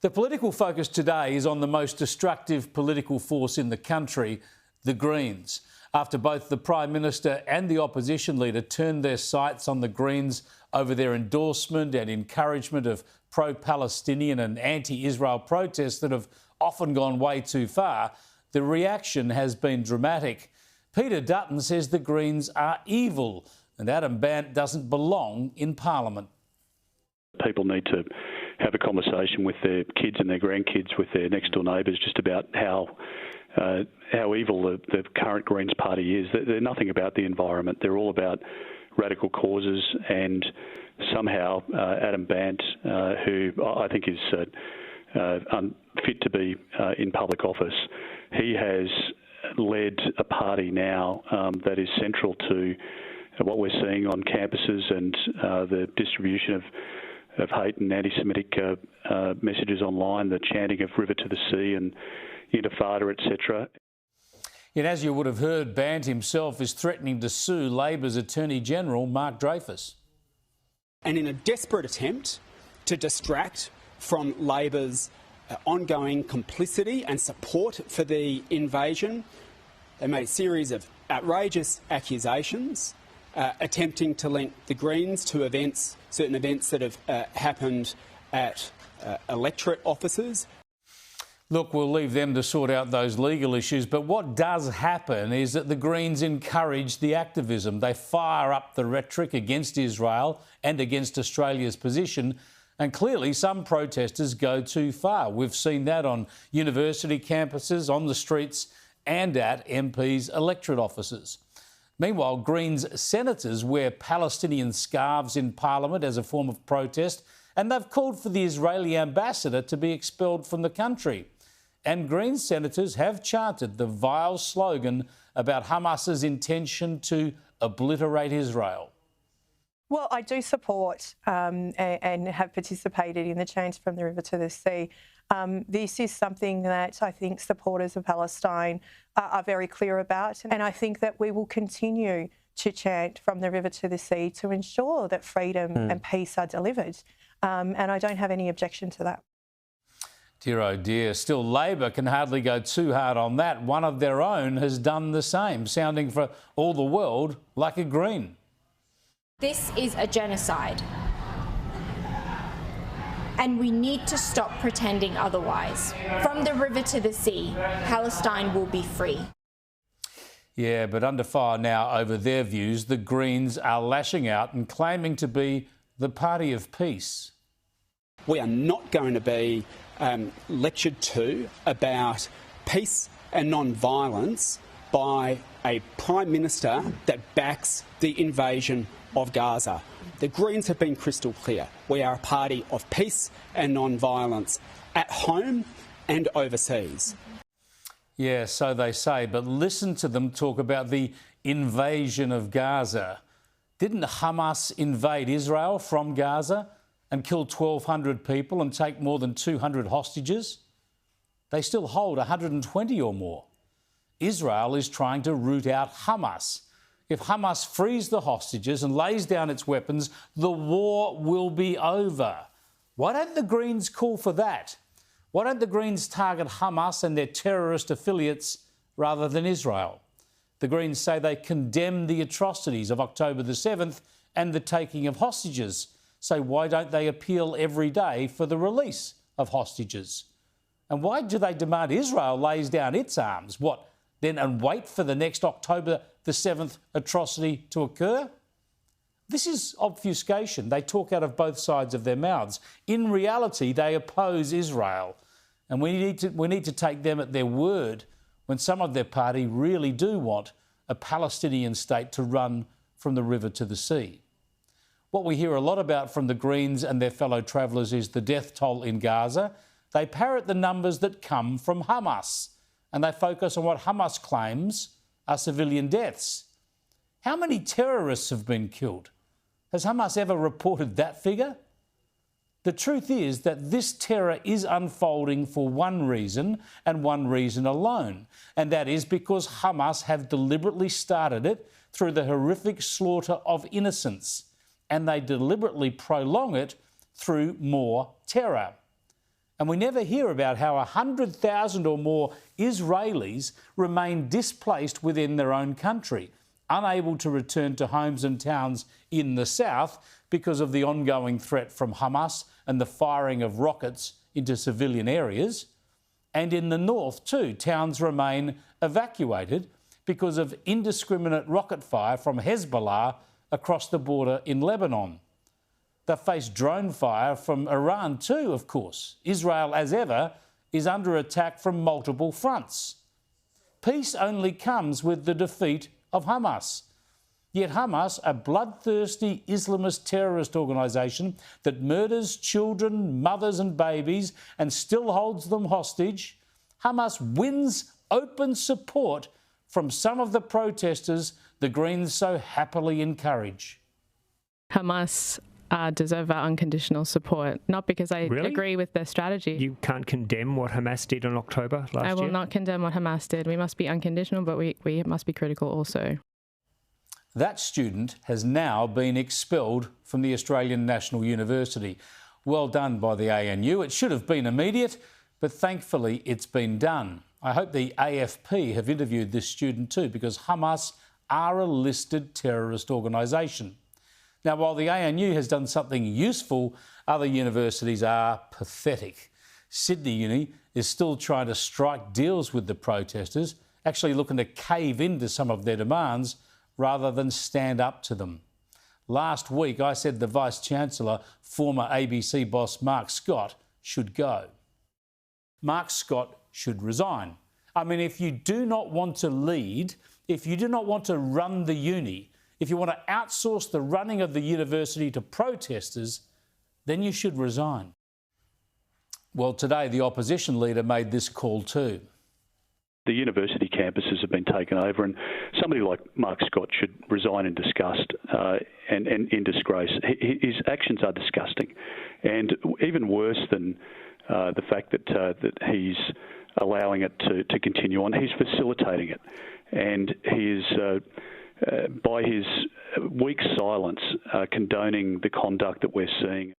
The political focus today is on the most destructive political force in the country, the Greens. After both the Prime Minister and the opposition leader turned their sights on the Greens over their endorsement and encouragement of pro-Palestinian and anti-Israel protests that have often gone way too far, the reaction has been dramatic. Peter Dutton says the Greens are evil and Adam Bandt doesn't belong in Parliament. People need to have a conversation with their kids and their grandkids, with their next-door neighbours, just about how evil the current Greens party is. They're nothing about the environment. They're all about radical causes, and somehow Adam Bandt, who I think is unfit to be in public office, he has led a party now that is central to what we're seeing on campuses and the distribution of hate and anti-Semitic messages online, the chanting of River to the Sea and Intifada, etc. And as you would have heard, Bandt himself is threatening to sue Labor's Attorney-General, Mark Dreyfus. And in a desperate attempt to distract from Labor's ongoing complicity and support for the invasion, they made a series of outrageous accusations, attempting to link the Greens to certain events that have happened at electorate offices. Look, we'll leave them to sort out those legal issues, but what does happen is that the Greens encourage the activism. They fire up the rhetoric against Israel and against Australia's position, and clearly some protesters go too far. We've seen that on university campuses, on the streets and at MPs' electorate offices. Meanwhile, Greens senators wear Palestinian scarves in Parliament as a form of protest, and they've called for the Israeli ambassador to be expelled from the country. And Greens senators have chanted the vile slogan about Hamas's intention to obliterate Israel. Well, I do support and have participated in the Change from the River to the Sea. This is something that I think supporters of Palestine are very clear about, and I think that we will continue to chant from the river to the sea to ensure that freedom and peace are delivered. And I don't have any objection to that. Dear oh dear, still Labor can hardly go too hard on that. One of their own has done the same, sounding for all the world like a Green. This is a genocide, and we need to stop pretending otherwise. From the river to the sea, Palestine will be free. Yeah, but under fire now over their views, the Greens are lashing out and claiming to be the party of peace. We are not going to be lectured to about peace and non-violence by a Prime Minister that backs the invasion of Gaza. The Greens have been crystal clear. We are a party of peace and non-violence at home and overseas. Yeah, so they say, but listen to them talk about the invasion of Gaza. Didn't Hamas invade Israel from Gaza and kill 1,200 people and take more than 200 hostages? They still hold 120 or more. Israel is trying to root out Hamas. If Hamas frees the hostages and lays down its weapons, the war will be over. Why don't the Greens call for that? Why don't the Greens target Hamas and their terrorist affiliates rather than Israel? The Greens say they condemn the atrocities of October the 7th and the taking of hostages. So why don't they appeal every day for the release of hostages? And why do they demand Israel lays down its arms? What, then, and wait for the next October the 7th atrocity to occur? This is obfuscation. They talk out of both sides of their mouths. In reality, they oppose Israel. And we need to take them at their word when some of their party really do want a Palestinian state to run from the river to the sea. What we hear a lot about from the Greens and their fellow travellers is the death toll in Gaza. They parrot the numbers that come from Hamas, and they focus on what Hamas claims are civilian deaths. How many terrorists have been killed? Has Hamas ever reported that figure? The truth is that this terror is unfolding for one reason and one reason alone, and that is because Hamas have deliberately started it through the horrific slaughter of innocents, and they deliberately prolong it through more terror. And we never hear about how 100,000 or more Israelis remain displaced within their own country, unable to return to homes and towns in the south because of the ongoing threat from Hamas and the firing of rockets into civilian areas. And in the north too, towns remain evacuated because of indiscriminate rocket fire from Hezbollah across the border in Lebanon. They face drone fire from Iran too, of course. Israel, as ever, is under attack from multiple fronts. Peace only comes with the defeat of Hamas. Yet Hamas, a bloodthirsty Islamist terrorist organisation that murders children, mothers and babies and still holds them hostage, Hamas wins open support from some of the protesters the Greens so happily encourage. Hamas deserve our unconditional support, not because I agree with their strategy. You can't condemn what Hamas did in October last year? I will not condemn what Hamas did. We must be unconditional, but we must be critical also. That student has now been expelled from the Australian National University. Well done by the ANU. It should have been immediate, but thankfully it's been done. I hope the AFP have interviewed this student too, because Hamas are a listed terrorist organisation. Now, while the ANU has done something useful, other universities are pathetic. Sydney Uni is still trying to strike deals with the protesters, actually looking to cave into some of their demands rather than stand up to them. Last week, I said the Vice-Chancellor, former ABC boss Mark Scott, should go. Mark Scott should resign. I mean, if you do not want to lead, if you do not want to run the uni, if you want to outsource the running of the university to protesters, then you should resign. Well, today the opposition leader made this call too. The university campuses have been taken over, and somebody like Mark Scott should resign in disgust and in disgrace. His actions are disgusting, and even worse than the fact that he's allowing it to continue on, he's facilitating it, and he is, by his weak silence, condoning the conduct that we're seeing.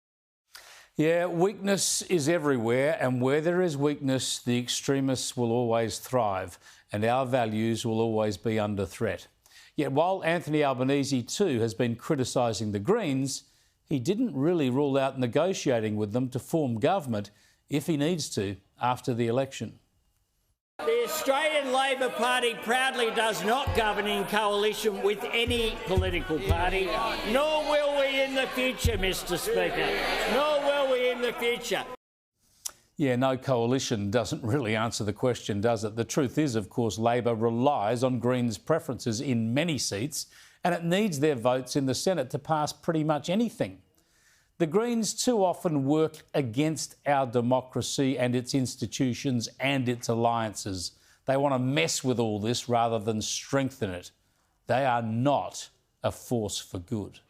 Yeah, weakness is everywhere, and where there is weakness, the extremists will always thrive, and our values will always be under threat. Yet while Anthony Albanese too has been criticising the Greens, he didn't really rule out negotiating with them to form government if he needs to after the election. The Australian Labor Party proudly does not govern in coalition with any political party, nor will we in the future, Mr Speaker, nor will we in the future. Yeah, no coalition doesn't really answer the question, does it? The truth is, of course, Labor relies on Greens' preferences in many seats, and it needs their votes in the Senate to pass pretty much anything. The Greens too often work against our democracy and its institutions and its alliances. They want to mess with all this rather than strengthen it. They are not a force for good.